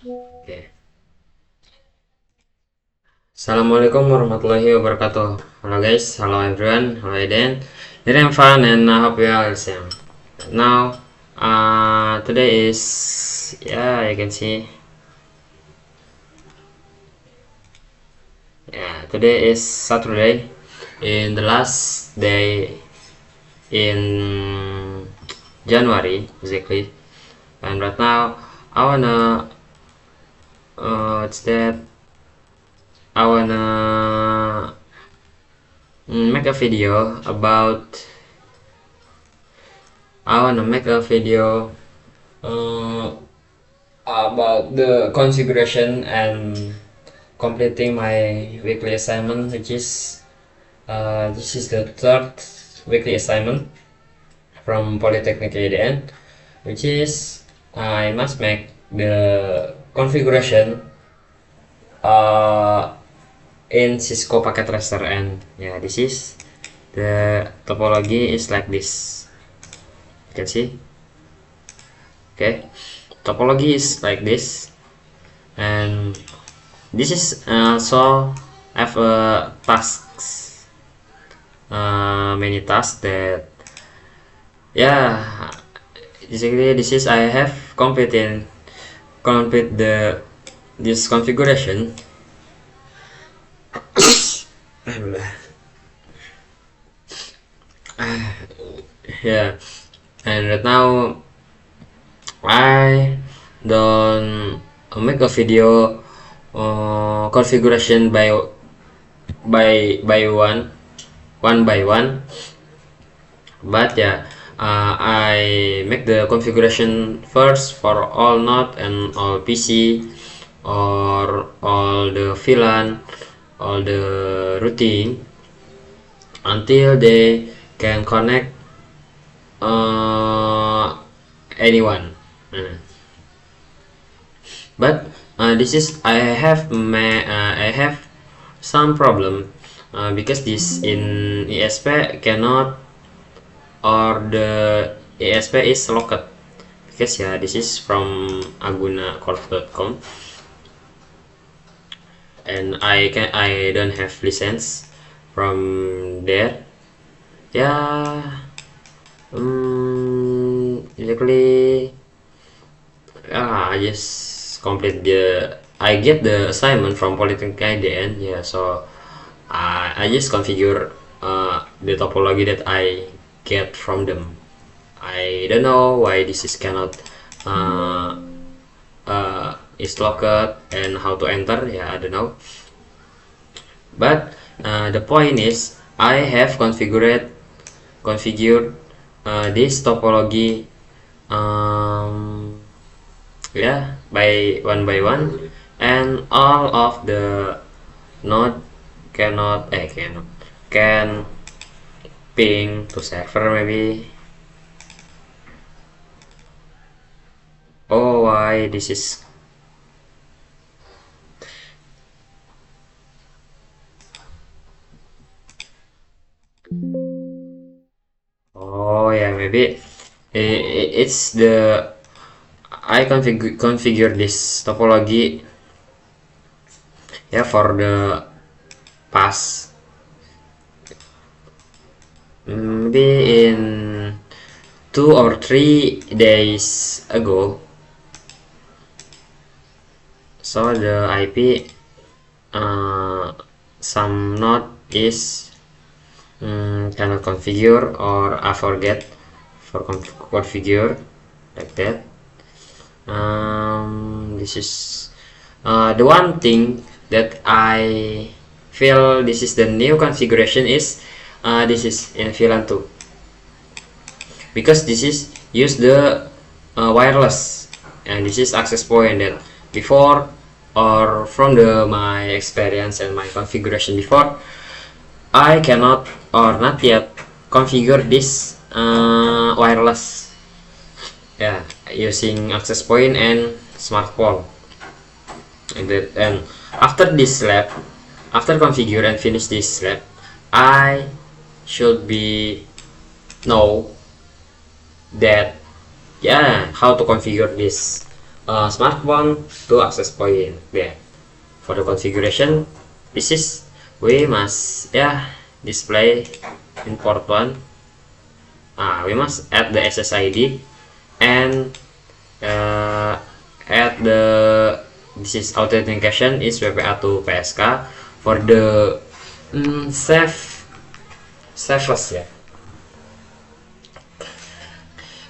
Oke. Assalamualaikum warahmatullahi wabarakatuh. Hello guys, hello everyone, hello Eden. Here I'm fine and I hope you are the same. Now, today is, yeah, you can see, yeah, today is Saturday, in the last day in January, exactly. And right now, I wanna, what's that? I wanna make a video about uh, about the configuration and completing my weekly assignment, which is this is the third weekly assignment from Polytechnic EDN, which is I must make the configuration uh, in Cisco Packet Tracer, and yeah, this is the topology is like this. You can see, okay, topology is like this, and this is also have a tasks, many tasks that, yeah, basically this is I have complete the this configuration. Yeah, and right now I don't make a video configuration by one by one, but yeah, I make the configuration first for all node and all PC or all the VLAN, all the routing, until they can connect anyone. But this is I have some problem because this in ESP cannot, or the ESP is locked, because yeah, this is from agunacorp.com, and I don't have license from there. Yeah, basically, I just complete I get the assignment from Polytechnic IDN. Yeah, so I just configure the topology that I get from them. I don't know why this is cannot is locked and how to enter. Yeah, I don't know. But the point is, I have configured this topology, yeah, by one, and all of the node can ping to server maybe. Oh, why this is, oh yeah, maybe it's the I configure this topology, yeah, for the past, maybe in 2 or 3 days ago. So the IP, some node is cannot configure, or I forget for configure, like that. This is the one thing that I feel this is the new configuration is this is in VLAN 2, because this is use the wireless, and this is access point that before, or from the my experience and my configuration before, I cannot or not yet configure this wireless, yeah, using access point and smartphone, like that. And after this lab, after configure and finish this lab, I should be know that, yeah, how to configure this smartphone to access point. Yeah, for the configuration, this is we must display in port 1. We must add the SSID and add the this is authentication is WPA to PSK for the safest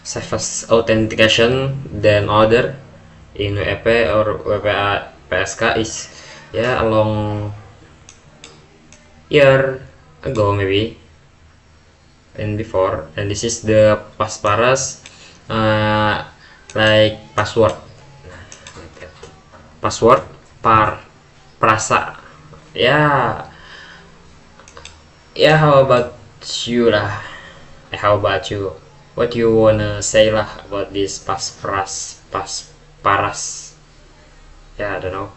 safest authentication than other in WP or WPA PSK is a long year ago maybe and before, and this is the pasparas like password prasa. How about you lah? How about you? What you wanna say lah about this pasparas? I don't know,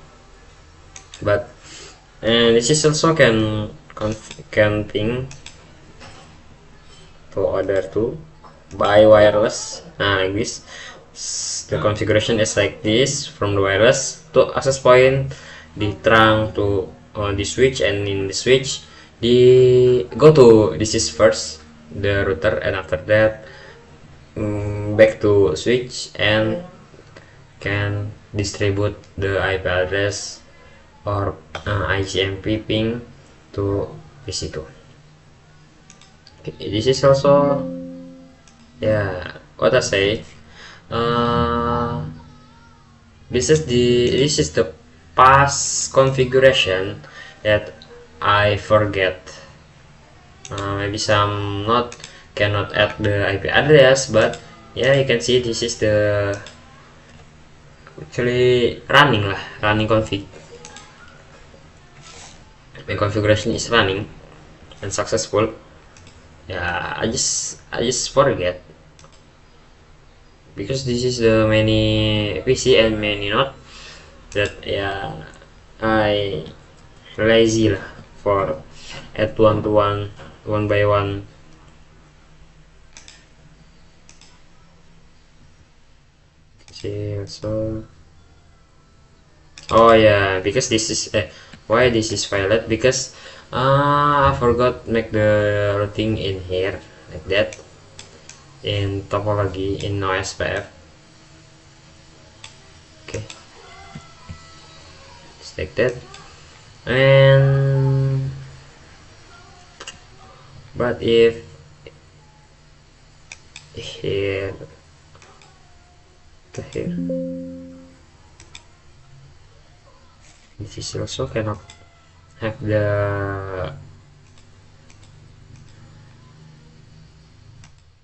but and this is also can ping to other two by wireless. Like this, the configuration is like this from the wireless to access point, the trunk to the switch, and in the switch go to this is first the router, and after that back to switch and can distribute the IP address or IGMP ping to PC2. Okay, this is also what I say. This is the past configuration that I forget. Maybe some cannot add the IP address, but you can see this is the actually running config. My configuration is running and successful. I just forget because this is the many PC and many not that I lazy lah for add one by one. See also. Because this is why this is violet, because I forgot make the routing in here like that in topology in NoSPF. Okay, just like that. And but if here to here, this is also cannot have the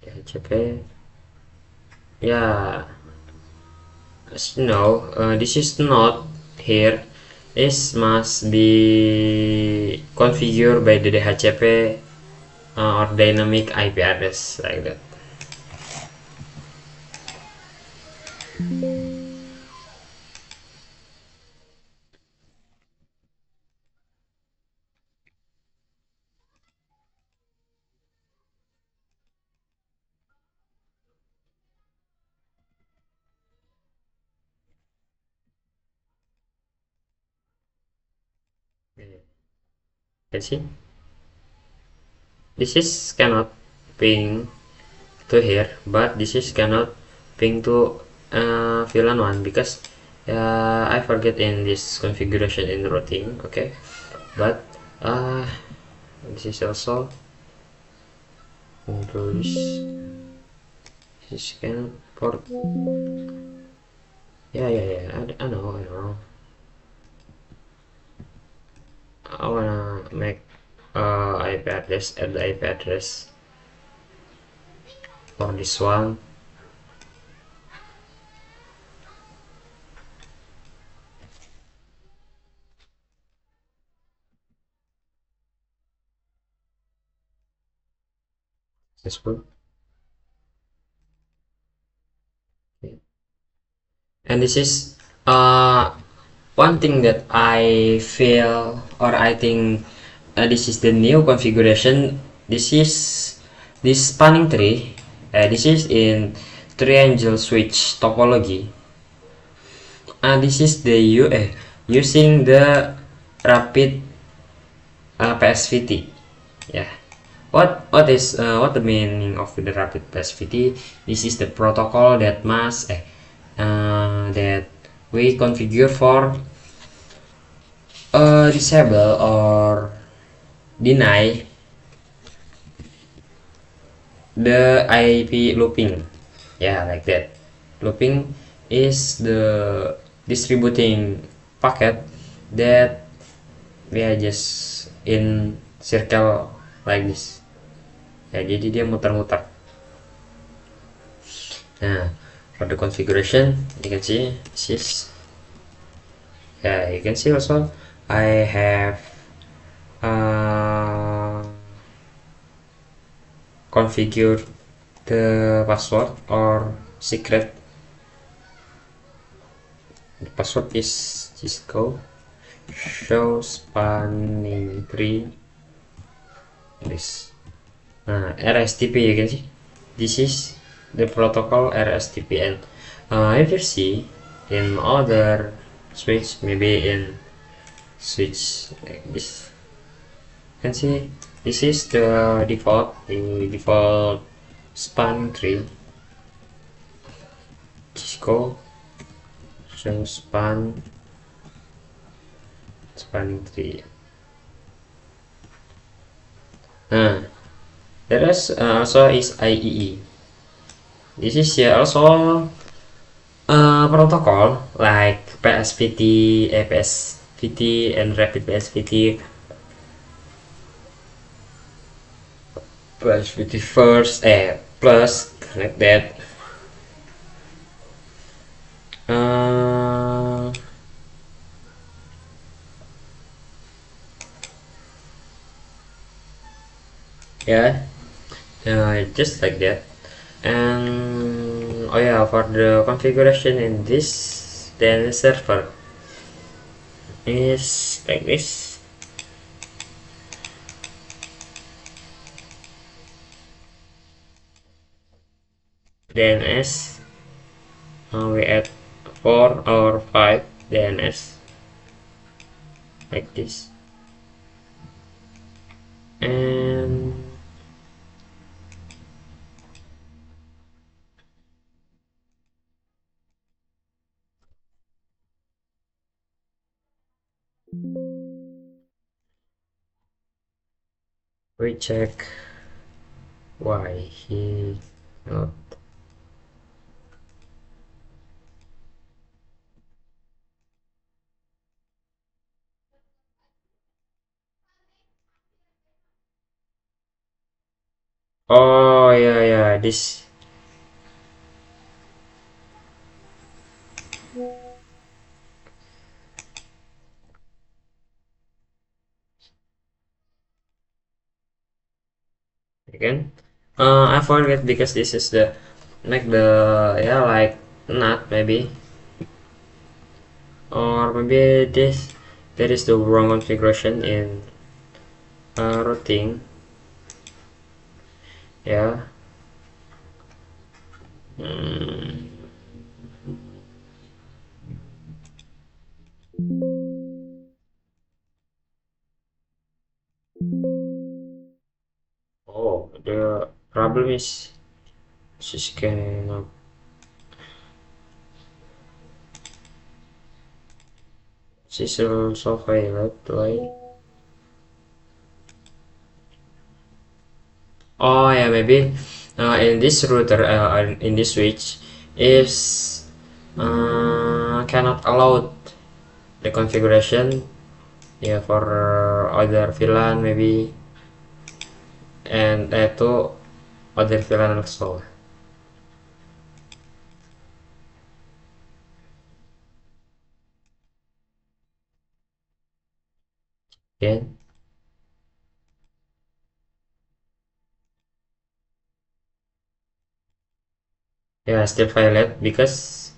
HCP. This is not here. This must be configured by the DHCP or dynamic IP address like that. You see, this is cannot ping to here, but this is cannot ping to VLAN 1 because I forget in this configuration in routing. Okay, but this is also includes this can port. I know. I wanna make IP address, add the IP address for this one. Successful. Okay. And this is one thing that I feel, or I think this is the new configuration. This is this spanning tree. This is in triangle switch topology. this is the using the rapid PSVT. Yeah. What the meaning of the rapid PSVT? This is the protocol that that we configure for disable or deny the IP looping. Yeah, like that. Looping is the distributing packet that we are just in circle like this. Ya, jadi dia muter-muter. Nah, for the configuration, you can see this is, yeah, you can see also I have configured the password or secret. The password is Cisco show spanning tree this. RSTP, you can see this is the protocol RSTP, and if you see in other switch, maybe in switch like this, you can see this is the default span tree. Cisco show spanning tree. There is also is IEE. This is also protocol like PSVT, PSVT, and rapid PSVT. PSVT first, plus like that. Yeah, just like that. And oh yeah, for the configuration in this DNS server is like this. DNS, we add 4 or 5 DNS like this, and we check why he not. Oh yeah, this. Again, I forget because this is the make the, yeah, like not maybe, or maybe this there is the wrong configuration in routing. Yeah. Hmm. Oh, the problem is she's cannot. She's also failed. Why? Oh yeah, maybe in this router, in this switch, is cannot allow the configuration. Yeah, for other VLAN maybe, and to other VLAN also. Okay. Yeah, still failed because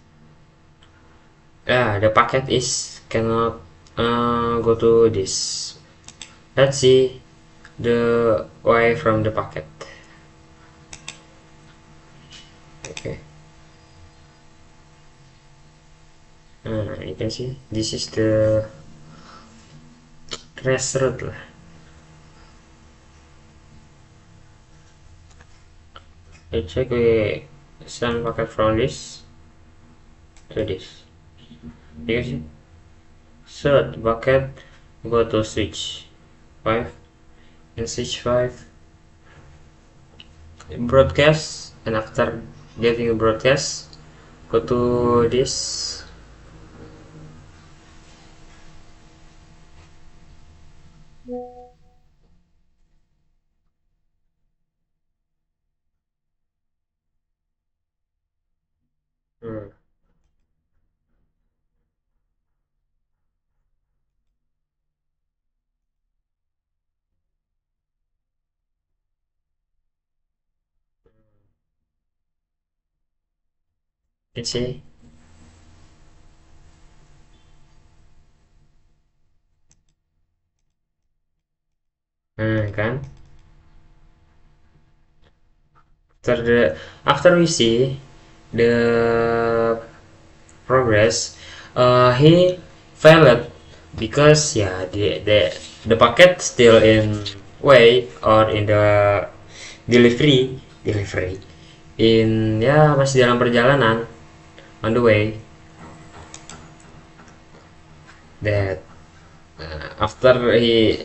the packet is cannot go to this. Let's see the why from the packet. Okay. You can see this is the trace route lah. Let's check we send packet from this to this. You can see set bucket, go to switch 5 and switch 5 broadcast, and after getting a broadcast go to this. Hmm. You can see kan after we see the progress, he failed because yeah the packet still in way or in the delivery in ya masih dalam perjalanan on the way that after we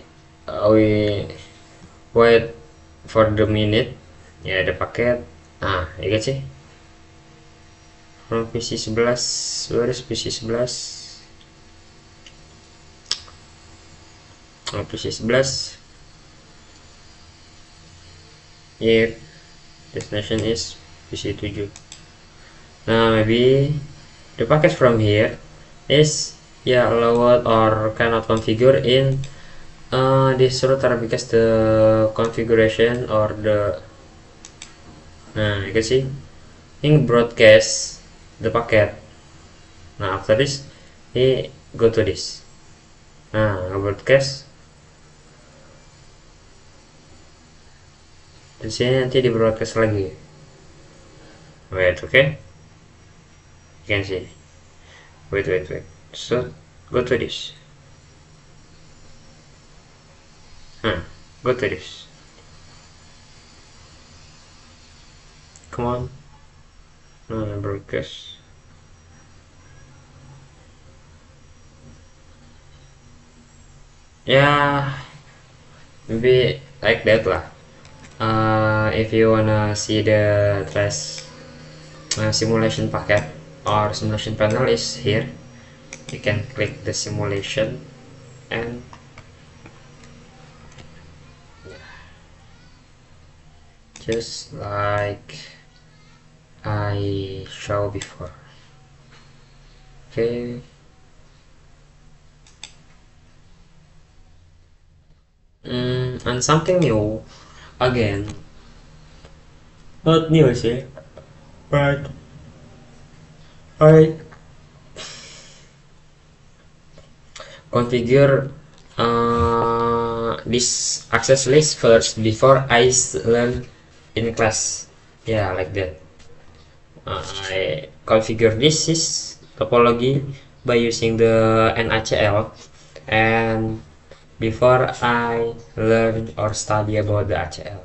wait for the minute ya the packet ya kan sih from PC 11. Where is PC 11? Oh, PC 11 here, destination is PC 7. Now maybe the packet from here is allowed or cannot configure in this router because the configuration or the you can see in broadcast the packet. Now after this he go to this broadcast, di sini nanti di broadcast lagi. Wait, okay, you can see wait, so go to this, go to this, come on, broadcast. Yeah, maybe like that lah. If you wanna see the trace simulation packet or simulation panel is here, you can click the simulation and just like I showed before. Okay, and something new again, not new sih, but I configure this access list first before I learn in class. Yeah, like that. I configure this is topology by using the NaCl, and before I learn or study about the ACL.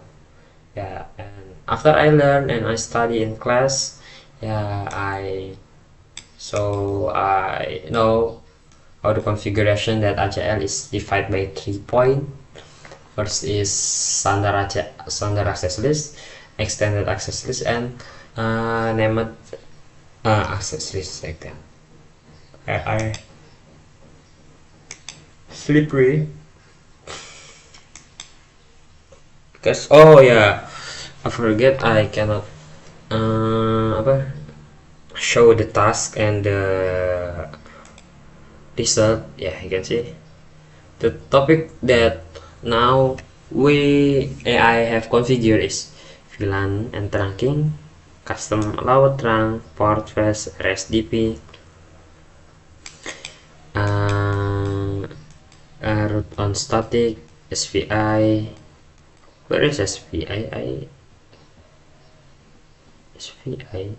Yeah, and after I learn and I study in class, I know how the configuration that ACL is divided by 3 points. First is standard access list, extended access list, and named access list, like that. I slippery because I forget I cannot show the task and the result. Yeah, you can see the topic that now I have configured is VLAN and trunking, custom allowed trunk, port flash, RSDP, root on static, SVI. Where is SVI? SVI.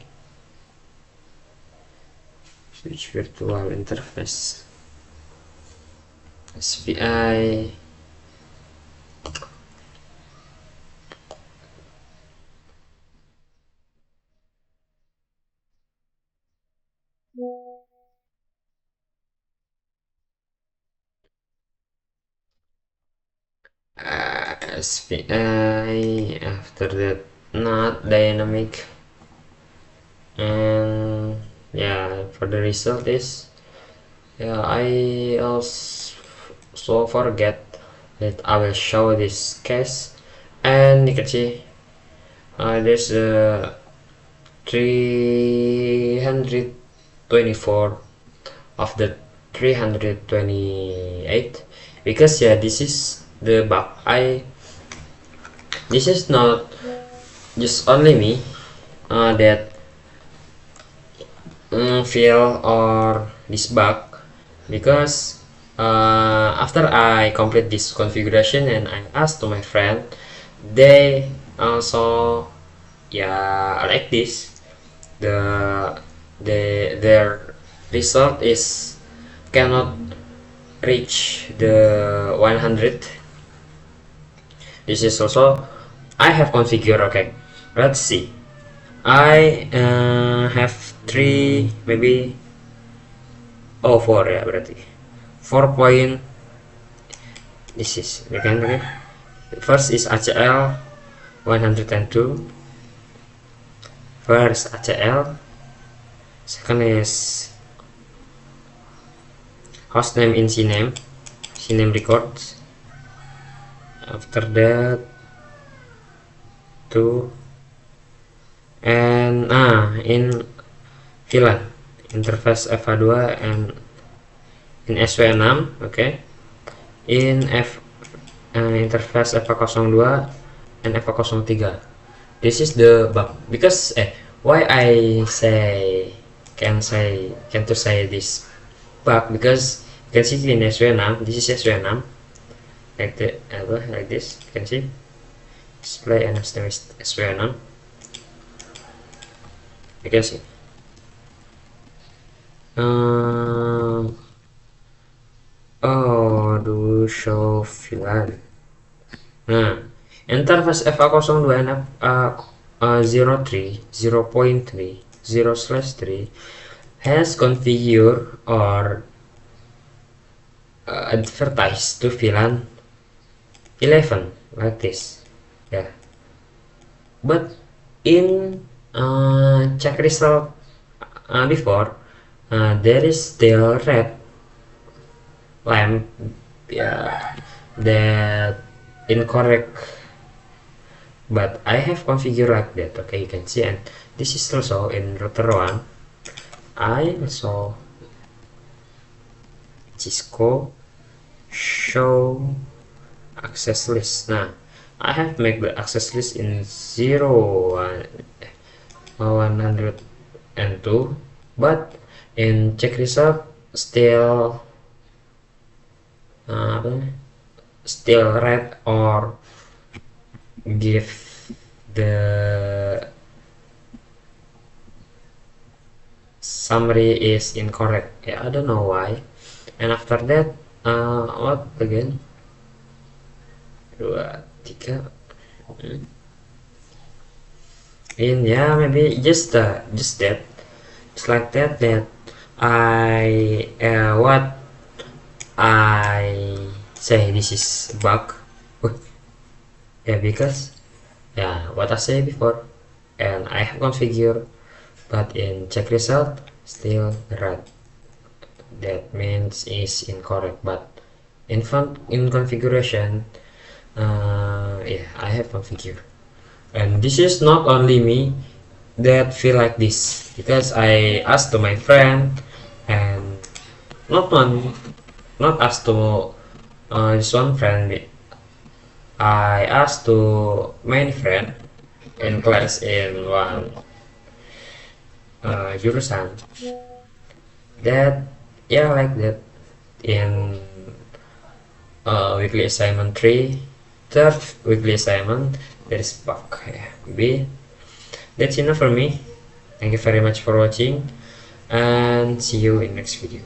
switch virtual interface SVI. SVI, after that not dynamic, and yeah, for the result is, yeah, I also forget that I will show this case, and you can see there's 324 of the 328, because yeah, this is the bug. This is not just only me that feel or this bug, because after I complete this configuration and I asked to my friend, they also, yeah, like this. Their result is cannot reach the 100. This is also I have configured. Okay, let's see. I have 3, maybe, oh 4 ya, berarti 4 point. This is, okay. First is ACL 102. First ACL. Second is hostname in CNAME records. After that 2, and in VLAN interface FA2 and in SW6, okay, in interface FA02 and FA03. This is the bug, because why I can to say this bug, because you can see in SW6, this is SW6, like this, you can see display and SW6, you can see do show VLAN. Nah, interface FA02 and FA03 0.3 0/3 has configured or advertised to VLAN 11 like this, yeah. But in check result before, there is still red lamp, yeah, that incorrect, but I have configured like that. Okay, you can see, and this is also in router 1. I also Cisco show access list. Nah, I have made the access list in 102, but in check result still red, or give the summary is incorrect. Yeah, I don't know why. And after that, what again? 2, 3. And yeah, maybe just that, just like that I what I say this is bug. Yeah, because yeah, what I say before, and I have configured, but in check result still red. That means is incorrect, but in configuration, yeah, I have configured. And this is not only me that feel like this, because I asked to my friend, and not asked to this one friend, I asked to many friend in class in one jurusan, that yeah, like that in weekly assignment 3, third weekly assignment, there is bug. Yeah, maybe that's enough for me. Thank you very much for watching. and see you in next video.